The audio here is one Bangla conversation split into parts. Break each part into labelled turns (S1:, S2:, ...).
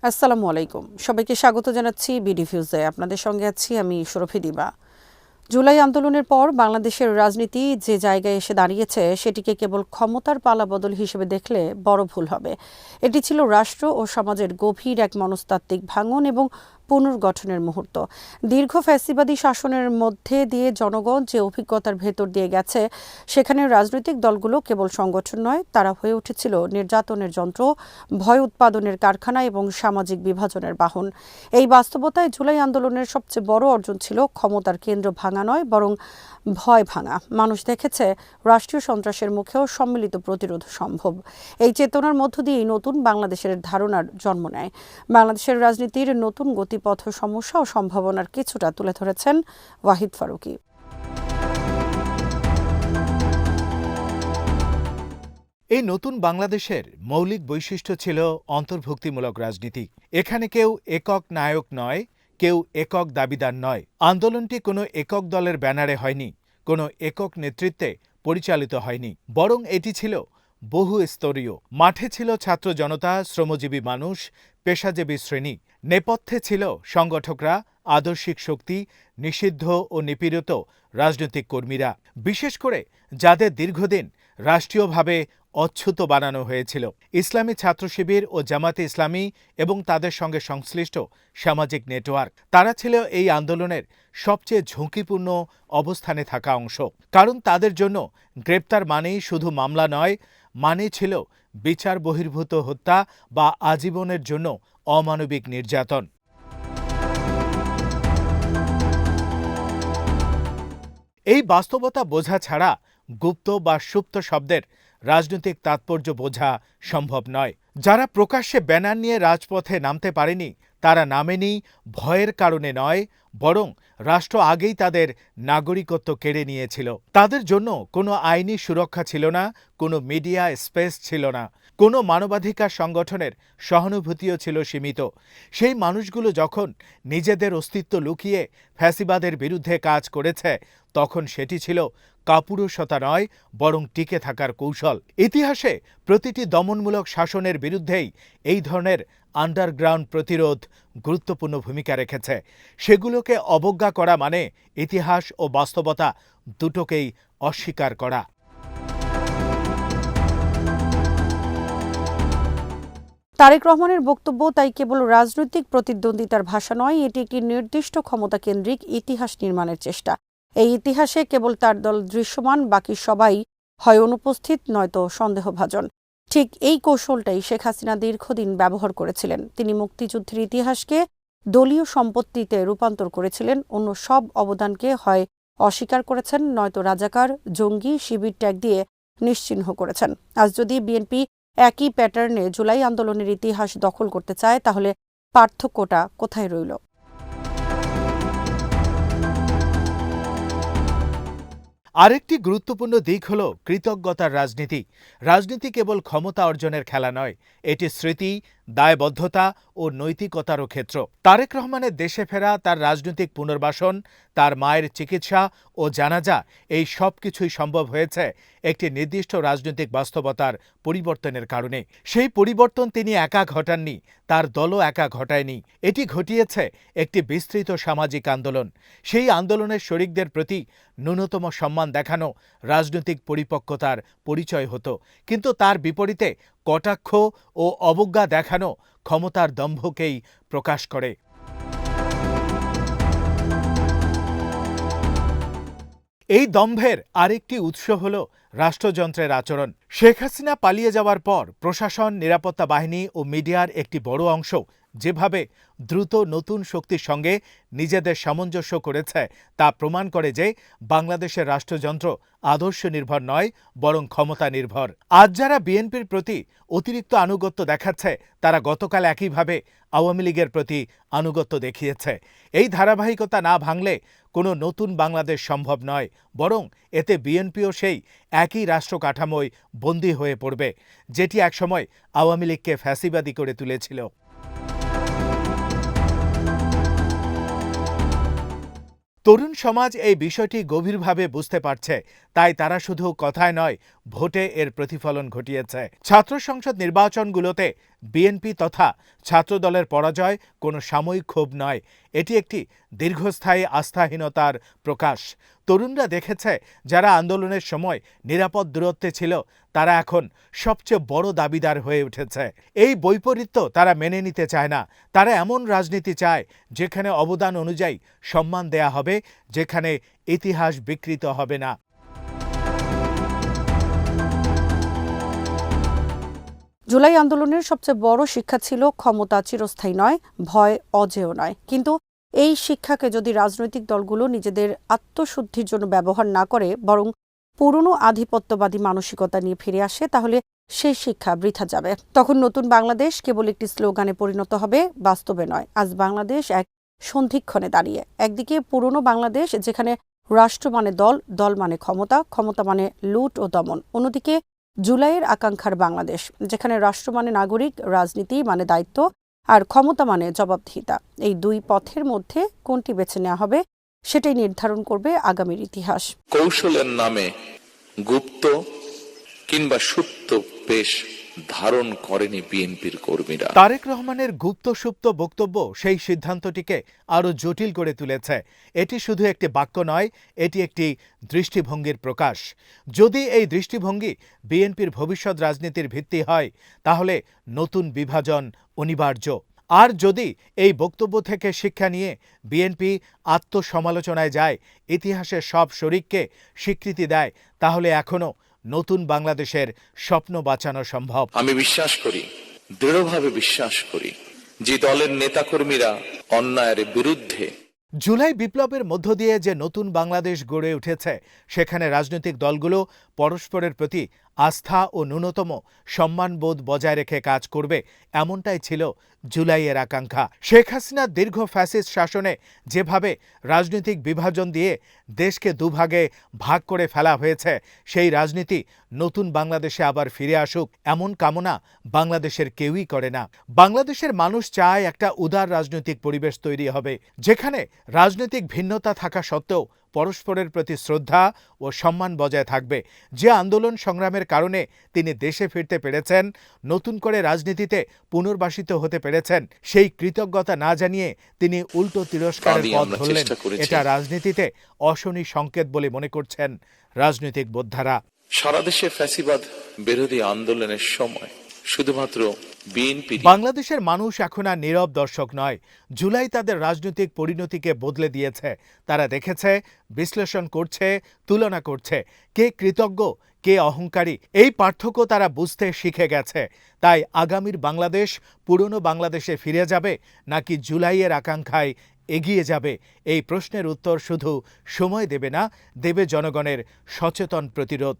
S1: আসসালামু আলাইকুম, সবাইকে স্বাগত জানাচ্ছি বিডি নিউজে। আপনাদের সঙ্গে আছি আমি সুরভি দিবা। জুলাই আন্দোলনের পর বাংলাদেশের রাজনীতি যে জায়গায় এসে দাঁড়িয়েছে সেটিকে কেবল ক্ষমতার পালাবদল হিসেবে দেখলে বড় ভুল হবে। এটি ছিল রাষ্ট্র ও সমাজের গভীর এক মনস্তাত্ত্বিক ভাঙন এবং পুনর্গঠনের মুহূর্ত। দীর্ঘ ফ্যাসিবাদী শাসনের মধ্যে দিয়ে জনগণ যে অভিজ্ঞতার ভেতর দিয়ে গেছে, সেখানে রাজনৈতিক দলগুলো কেবল সংগঠন নয়, তারা হয়ে উঠেছিল নির্যাতনের যন্ত্র, ভয় উৎপাদনের কারখানা এবং সামাজিক বিভাজনের বাহন। এই বাস্তবতায় জুলাই আন্দোলনের সবচেয়ে বড় অর্জন ছিল ক্ষমতার কেন্দ্র ভাঙা নয়, বরং ভয় ভাঙা। মানুষ দেখেছে রাষ্ট্রীয় সন্ত্রাসের মুখেও সম্মিলিত প্রতিরোধ সম্ভব। এই চেতনার মধ্য দিয়েই নতুন বাংলাদেশের ধারণার জন্ম নেয়। বাংলাদেশের রাজনীতির নতুন গতিপথ, সমস্যা ও সম্ভাবনার কিছুটা তুলে ধরেছেন ওয়াহিদ ফারুকী।
S2: এই নতুন বাংলাদেশের মৌলিক বৈশিষ্ট্য ছিল অন্তর্ভুক্তিমূলক রাজনীতি। এখানে কেউ একক নায়ক নয়, কেউ একক দাবিদার নয়। আন্দোলনটি কোনো একক দলের ব্যানারে হয়নি, কোনো একক নেতৃত্বে পরিচালিত হয়নি, বরং এটি ছিল বহু স্তরীয়। মাঠে ছিল ছাত্র জনতা, শ্রমজীবী মানুষ, পেশাজীবী শ্রেণী। নেপথ্যে ছিল সংগঠকরা, আদর্শিক শক্তি, নিষিদ্ধ ও নিপীড়িত রাজনৈতিক কর্মীরা, বিশেষ করে যাদের দীর্ঘদিন রাষ্ট্রীয়ভাবে অচ্যুত বানানো হয়েছিল। ইসলামী ছাত্র শিবির ও জামাতে ইসলামী এবং তাদের সঙ্গে সংশ্লিষ্ট সামাজিক নেটওয়ার্ক, তারা ছিল এই আন্দোলনের সবচেয়ে ঝুঁকিপূর্ণ অবস্থানে থাকা অংশ। কারণ তাদের জন্য গ্রেপ্তার মানেই শুধু মামলা নয়, মানে ছিল বিচার বহির্ভূত হত্যা বা আজীবনের জন্য অমানবিক নির্যাতন। এই বাস্তবতা বোঝা ছাড়া গুপ্ত বা সুপ্ত শব্দের রাজনৈতিক তাৎপর্য বোঝা সম্ভব নয়। যারা প্রকাশ্যে ব্যানার নিয়ে রাজপথে নামতে পারেনি, তারা নামেনি ভয়ের কারণে নয়, বরং রাষ্ট্র আগেই তাদের নাগরিকত্ব কেড়ে নিয়েছিল। তাদের জন্য কোনো আইনি সুরক্ষা ছিল না, কোনো মিডিয়া স্পেস ছিল না, কোনো মানবাধিকার সংগঠনের সহানুভূতিও ছিল সীমিত। সেই মানুষগুলো যখন নিজেদের অস্তিত্ব লুকিয়ে ফ্যাসিবাদের বিরুদ্ধে কাজ করেছে, তখন সেটি ছিল কাপুরুষতা নয়, বরং টিকে থাকার কৌশল। ইতিহাসে প্রতিটি দমনমূলক শাসনের বিরুদ্ধেই এই ধরনের আন্ডারগ্রাউন্ড প্রতিরোধ গুরুত্বপূর্ণ ভূমিকা রেখেছে। সেগুলোকে অবজ্ঞা করা মানে ইতিহাস ও বাস্তবতা দুটোকেই অস্বীকার করা।
S1: তারেক রহমানের বক্তব্য তাই কেবল রাজনৈতিক প্রতিদ্বন্দ্বিতার ভাষা নয়, এটি একটি নির্দিষ্ট ক্ষমতাকেন্দ্রিক ইতিহাস নির্মাণের চেষ্টা। এই ইতিহাসে কেবল তার দল দৃশ্যমান, বাকি সবাই হয় অনুপস্থিত নয়তো সন্দেহভাজন। ঠিক এই কৌশলটাই শেখ হাসিনা দীর্ঘদিন ব্যবহার করেছিলেন। তিনি মুক্তিযুদ্ধের ইতিহাসকে দলীয় সম্পত্তিতে রূপান্তর করেছিলেন, অন্য সব অবদানকে হয় অস্বীকার করেছেন, নয়তো রাজাকার, জঙ্গি, শিবির ট্যাগ দিয়ে নিশ্চিহ্ন করেছেন। আজ যদি বিএনপি একই প্যাটার্নে জুলাই আন্দোলনের ইতিহাস দখল করতে চায়, তাহলে পার্থক্যটা কোথায় রইল?
S2: আরেকটি গুরুত্বপূর্ণ দিক হল কৃতজ্ঞতার রাজনীতি। রাজনীতি কেবল ক্ষমতা অর্জনের খেলা নয়, এটি স্মৃতি, দায়বদ্ধতা ও নৈতিকতারও ক্ষেত্র। তারেক রহমানের দেশে ফেরা, তার রাজনৈতিক পুনর্বাসন, তার মায়ের চিকিৎসা ও জানাজা, এই সব কিছুই সম্ভব হয়েছে একটি নির্দিষ্ট রাজনৈতিক বাস্তবতার পরিবর্তনের কারণে। সেই পরিবর্তন তিনি একা ঘটাননি, তার দলও একা ঘটায়নি। এটি ঘটিয়েছে একটি বিস্তৃত সামাজিক আন্দোলন। সেই আন্দোলনের শরিকদের প্রতি ন্যূনতম সম্মান দেখানো রাজনৈতিক পরিপক্কতার পরিচয় হতো, কিন্তু তার বিপরীতে কটাক্ষ ও অবজ্ঞা দেখানো ক্ষমতার দম্ভকেই প্রকাশ করে। এই দম্ভের আরেকটি উৎস হল রাষ্ট্রযন্ত্রের আচরণ। শেখ হাসিনা পালিয়ে যাওয়ার পর প্রশাসন, নিরাপত্তা বাহিনী ও মিডিয়ার একটি বড় অংশ যেভাবে দ্রুত নতুন শক্তির সঙ্গে নিজেদের সামঞ্জস্য করেছে, তা প্রমাণ করে যে বাংলাদেশের রাষ্ট্রযন্ত্র আদর্শ নির্ভর নয়, বরং ক্ষমতা নির্ভর। আজ যারা বিএনপির প্রতি অতিরিক্ত আনুগত্য দেখাচ্ছে, তারা গতকাল একইভাবে আওয়ামী লীগের প্রতি আনুগত্য দেখিয়েছে। এই ধারাবাহিকতা না ভাঙলে কোনো নতুন বাংলাদেশ সম্ভব নয়, বরং এতে বিএনপিও সেই একই রাষ্ট্র কাঠামোয় বন্দী হয়ে পড়বে, যেটি একসময় আওয়ামী লীগকে ফ্যাসিবাদী করে তুলেছিল। তরুণ সমাজ এই বিষয়টি গভীরভাবে বুঝতে পারছে। তাই তারা শুধু কথায় নয়, ভোটে এর প্রতিফলন ঘটিয়েছে। ছাত্র সংসদ নির্বাচনগুলোতে বিএনপি তথা ছাত্রদলের পরাজয় কোনো সাময়িক ক্ষোভ নয়, এটি একটি দীর্ঘস্থায়ী আস্থাহীনতার প্রকাশ। তরুণরা দেখেছে, যারা আন্দোলনের সময় নিরাপদ দূরত্বে ছিল, তারা এখন সবচেয়ে বড় দাবিদার হয়ে উঠেছে। এই বৈপরীত্য তারা মেনে নিতে চায় না। তারা এমন রাজনীতি চায় যেখানে অবদান অনুযায়ী সম্মান দেয়া হবে, যেখানে ইতিহাস বিকৃত হবে না।
S1: জুলাই আন্দোলনের সবচেয়ে বড় শিক্ষা ছিল ক্ষমতা চিরস্থায়ী নয়, ভয় অজেয় নয়। কিন্তু এই শিক্ষাকে যদি রাজনৈতিক দলগুলো নিজেদের আত্মশুদ্ধির জন্য ব্যবহার না করে, বরং পুরনো আধিপত্যবাদী মানসিকতা নিয়ে ফিরে আসে, তাহলে সেই শিক্ষা বৃথা যাবে। তখন নতুন বাংলাদেশ কেবল একটি স্লোগানে পরিণত হবে, বাস্তবে নয়। আজ বাংলাদেশ এক সন্ধিক্ষণে দাঁড়িয়ে। একদিকে পুরনো বাংলাদেশ, যেখানে রাষ্ট্র মানে দল, দল মানে ক্ষমতা, ক্ষমতা মানে লুট ও দমন। অন্যদিকে জুলাইয়ের আকাঙ্ক্ষার বাংলাদেশ, যেখানে রাষ্ট্র মানে নাগরিক, রাজনীতি মানে দায়িত্ব, আর ক্ষমতা মানে জবাবদিহিতা। এই দুই পথের মধ্যে কোনটি বেছে নেওয়া হবে, সেটাই নির্ধারণ করবে আগামীর ইতিহাস।
S3: কৌশলের নামে গুপ্ত কিংবা সুপ্ত বেশ ধারণ করেনি বিএনপির কর্মীরা।
S2: তারেক রহমানের গুপ্ত সুপ্ত বক্তব্য সেই সিদ্ধান্তটিকে আরও জটিল করে তুলেছে। এটি শুধু একটি বাক্য নয়, এটি একটি দৃষ্টিভঙ্গির প্রকাশ। যদি এই দৃষ্টিভঙ্গি বিএনপির ভবিষ্যৎ রাজনীতির ভিত্তি হয়, তাহলে নতুন বিভাজন অনিবার্য। আর যদি এই বক্তব্য থেকে শিক্ষা নিয়ে বিএনপি আত্মসমালোচনায় যায়, ইতিহাসের সব শরিককে স্বীকৃতি দেয়, তাহলে এখনও নতুন বাংলাদেশের স্বপ্ন বাঁচানো সম্ভব।
S3: আমি বিশ্বাস করি, দৃঢ়ভাবে বিশ্বাস করি, যে দলের নেতাকর্মীরা অন্যায়ের বিরুদ্ধে
S2: জুলাই বিপ্লবের মধ্য দিয়ে যে নতুন বাংলাদেশ গড়ে উঠেছে, সেখানে রাজনৈতিক দলগুলো পরস্পরের প্রতি আস্থা ও ন্যূনতম সম্মানবোধ বজায় রেখে কাজ করবে, এমনটাই ছিল জুলাইয়ের আকাঙ্ক্ষা। শেখ হাসিনার দীর্ঘ ফ্যাসিস্ট শাসনে যেভাবে রাজনৈতিক বিভাজন দিয়ে দেশকে দুভাগে ভাগ করে ফেলা হয়েছে, সেই রাজনীতি নতুন বাংলাদেশে আবার ফিরে আসুক, এমন কামনা বাংলাদেশের কেউই করে না। বাংলাদেশের মানুষ চায় একটা উদার রাজনৈতিক পরিবেশ তৈরি হবে, যেখানে রাজনৈতিক ভিন্নতা থাকা সত্ত্বেও পরস্পরের প্রতি শ্রদ্ধা ও সম্মান বজায় থাকবে। যে আন্দোলন সংগ্রামের কারণে তিনি দেশে ফিরতে পেরেছেন, নতুন করে রাজনীতিতে পুনর্বাসিত হতে পেরেছেন, সেই কৃতজ্ঞতা না জানিয়ে তিনি উল্টো তিরস্কারের পথ ধরলেন। এটা রাজনীতিতে অশনি সংকেত বলে মনে করছেন রাজনৈতিক বোদ্ধারা।
S3: সারা দেশে ফ্যাসিবাদ বিরোধী আন্দোলনের সময় শুধুমাত্র বিএনপি
S2: বাংলাদেশের মানুষ এখন আর নীরব দর্শক নয়। জুলাই তাদের রাজনৈতিক পরিণতিকে বদলে দিয়েছে। তারা দেখেছে, বিশ্লেষণ করছে, তুলনা করছে, কে কৃতজ্ঞ, কে অহংকারী। এই পার্থক্য তারা বুঝতে শিখে গেছে। তাই আগামীর বাংলাদেশ পুরনো বাংলাদেশে ফিরে যাবে নাকি জুলাইয়ের আকাঙ্ক্ষায় এগিয়ে যাবে, এই প্রশ্নের উত্তর শুধু সময় দেবে না, দেবে জনগণের সচেতন প্রতিরোধ।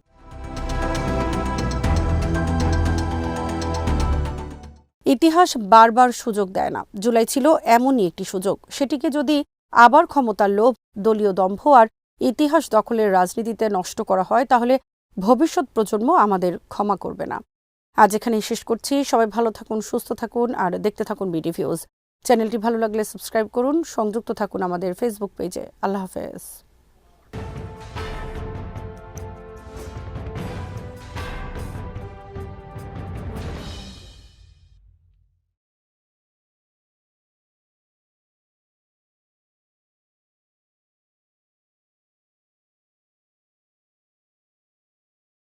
S1: ইতিহাস বারবার সুযোগ দেয় না। জুলাই ছিল এমনই একটি সুযোগ। সেটিকে যদি আবার ক্ষমতার লোভ, দলীয় দম্ভ আর ইতিহাস দখলের রাজনীতিতে নষ্ট করা হয়, তাহলে ভবিষ্যৎ প্রজন্ম আমাদের ক্ষমা করবে না। আজ এখানেই শেষ করছি। সবাই ভালো থাকুন, সুস্থ থাকুন আর দেখতে থাকুন বিডি ভিউজ। চ্যানেলটি ভালো লাগলে সাবস্ক্রাইব করুন, সংযুক্ত থাকুন আমাদের ফেসবুক পেজে। আল্লাহ হাফেজ।